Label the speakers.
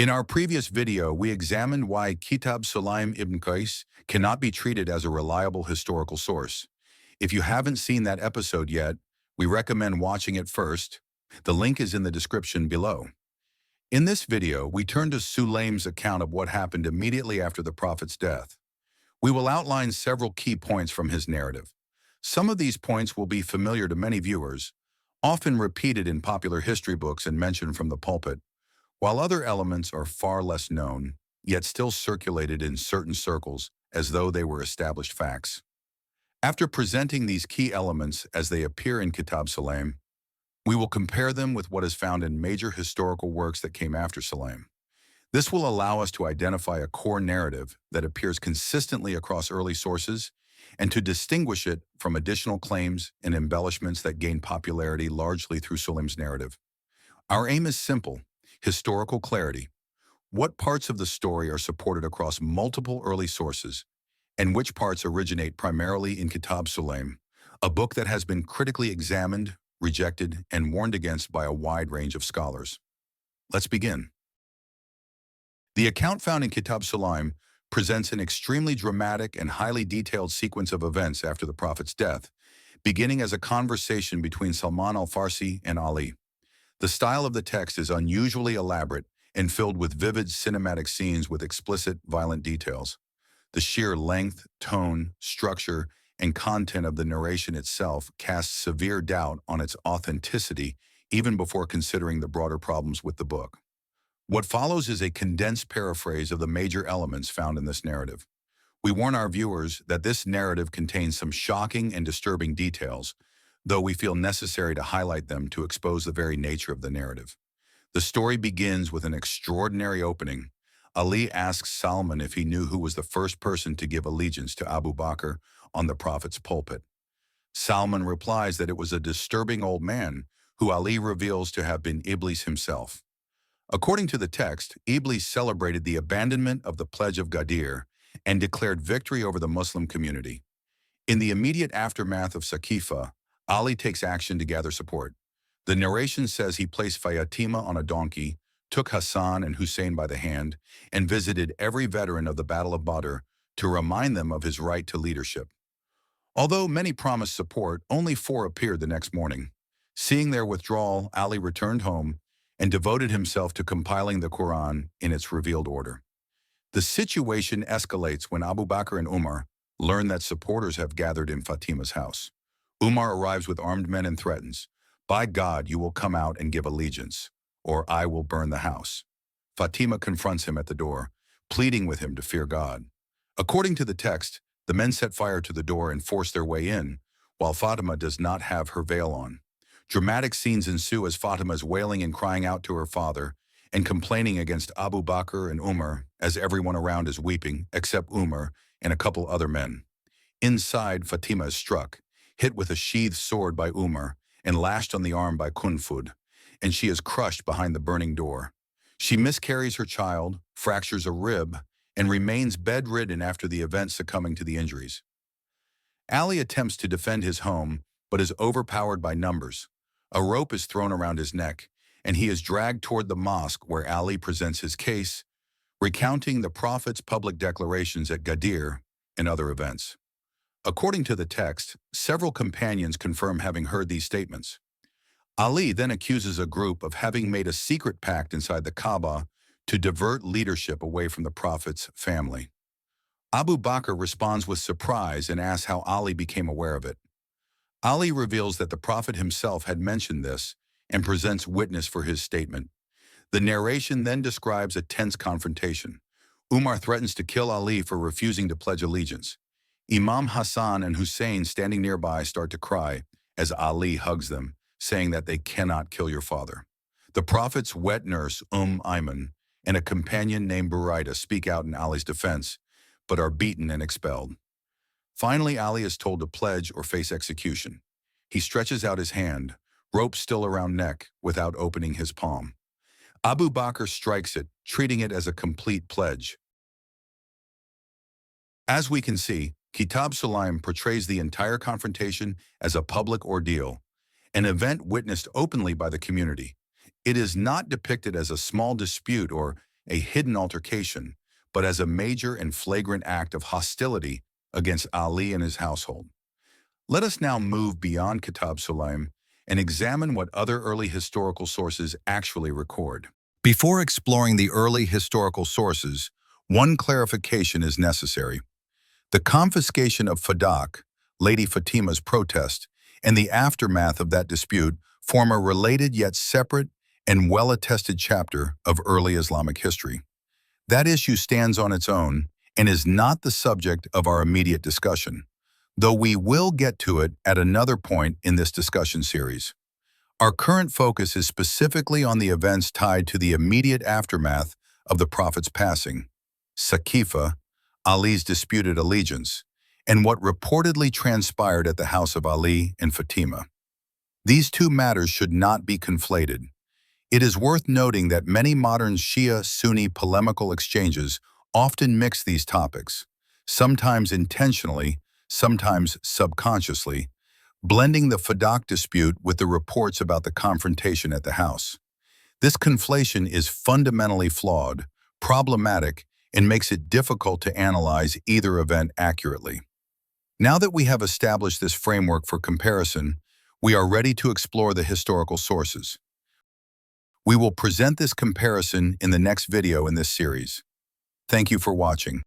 Speaker 1: In our previous video, we examined why Kitab Sulaim ibn Qais cannot be treated as a reliable historical source. If you haven't seen that episode yet, we recommend watching it first. The link is in the description below. In this video, we turn to Sulaim's account of what happened immediately after the Prophet's death. We will outline several key points from his narrative. Some of these points will be familiar to many viewers, often repeated in popular history books and mentioned from the pulpit, while other elements are far less known, yet still circulated in certain circles as though they were established facts. After presenting these key elements as they appear in Kitab Sulaim, we will compare them with what is found in major historical works that came after Sulaim. This will allow us to identify a core narrative that appears consistently across early sources and to distinguish it from additional claims and embellishments that gain popularity largely through Sulaim's narrative. Our aim is simple: historical clarity. What parts of the story are supported across multiple early sources, and which parts originate primarily in Kitab Sulaim, a book that has been critically examined, rejected, and warned against by a wide range of scholars. Let's begin. The account found in Kitab Sulaim presents an extremely dramatic and highly detailed sequence of events after the Prophet's death, beginning as a conversation between Salman al-Farsi and Ali. The style of the text is unusually elaborate and filled with vivid cinematic scenes with explicit, violent details. The sheer length, tone, structure, and content of the narration itself casts severe doubt on its authenticity even before considering the broader problems with the book. What follows is a condensed paraphrase of the major elements found in this narrative. We warn our viewers that this narrative contains some shocking and disturbing details, though we feel necessary to highlight them to expose the very nature of the narrative. The story begins with an extraordinary opening. Ali asks Salman if he knew who was the first person to give allegiance to Abu Bakr on the Prophet's pulpit. Salman replies that it was a disturbing old man, who Ali reveals to have been Iblis himself. According to the text, Iblis celebrated the abandonment of the Pledge of Ghadir and declared victory over the Muslim community. In the immediate aftermath of Saqifa, Ali takes action to gather support. The narration says he placed Fatima on a donkey, took Hassan and Hussein by the hand, and visited every veteran of the Battle of Badr to remind them of his right to leadership. Although many promised support, only 4 appeared the next morning. Seeing their withdrawal, Ali returned home and devoted himself to compiling the Quran in its revealed order. The situation escalates when Abu Bakr and Umar learn that supporters have gathered in Fatima's house. Umar arrives with armed men and threatens, "By God, you will come out and give allegiance, or I will burn the house." Fatima confronts him at the door, pleading with him to fear God. According to the text, the men set fire to the door and force their way in, while Fatima does not have her veil on. Dramatic scenes ensue as Fatima is wailing and crying out to her father and complaining against Abu Bakr and Umar as everyone around is weeping, except Umar and a couple other men. Inside, Fatima is struck, hit with a sheathed sword by Umar and lashed on the arm by Kunfud, and she is crushed behind the burning door. She miscarries her child, fractures a rib, and remains bedridden after the event, succumbing to the injuries. Ali attempts to defend his home, but is overpowered by numbers. A rope is thrown around his neck, and he is dragged toward the mosque where Ali presents his case, recounting the Prophet's public declarations at Ghadir and other events. According to the text, several companions confirm having heard these statements. Ali then accuses a group of having made a secret pact inside the Kaaba to divert leadership away from the Prophet's family. Abu Bakr responds with surprise and asks how Ali became aware of it. Ali reveals that the Prophet himself had mentioned this and presents witness for his statement. The narration then describes a tense confrontation. Umar threatens to kill Ali for refusing to pledge allegiance. Imam Hassan and Hussein standing nearby start to cry as Ali hugs them, saying that they cannot kill your father. The Prophet's wet nurse, Ayman, and a companion named Buraida speak out in Ali's defense, but are beaten and expelled. Finally, Ali is told to pledge or face execution. He stretches out his hand, rope still around neck, without opening his palm. Abu Bakr strikes it, treating it as a complete pledge. As we can see, Kitab Sulaim portrays the entire confrontation as a public ordeal, an event witnessed openly by the community. It is not depicted as a small dispute or a hidden altercation, but as a major and flagrant act of hostility against Ali and his household. Let us now move beyond Kitab Sulaim and examine what other early historical sources actually record. Before exploring the early historical sources, one clarification is necessary. The confiscation of Fadak, Lady Fatima's protest, and the aftermath of that dispute form a related yet separate and well-attested chapter of early Islamic history. That issue stands on its own and is not the subject of our immediate discussion, though we will get to it at another point in this discussion series. Our current focus is specifically on the events tied to the immediate aftermath of the Prophet's passing, Saqifa, Ali's disputed allegiance, and what reportedly transpired at the house of Ali and Fatima. These two matters should not be conflated. It is worth noting that many modern Shia-Sunni polemical exchanges often mix these topics, sometimes intentionally, sometimes subconsciously, blending the Fadak dispute with the reports about the confrontation at the house. This conflation is fundamentally flawed, problematic, and makes it difficult to analyze either event accurately. Now that we have established this framework for comparison, we are ready to explore the historical sources. We will present this comparison in the next video in this series. Thank you for watching.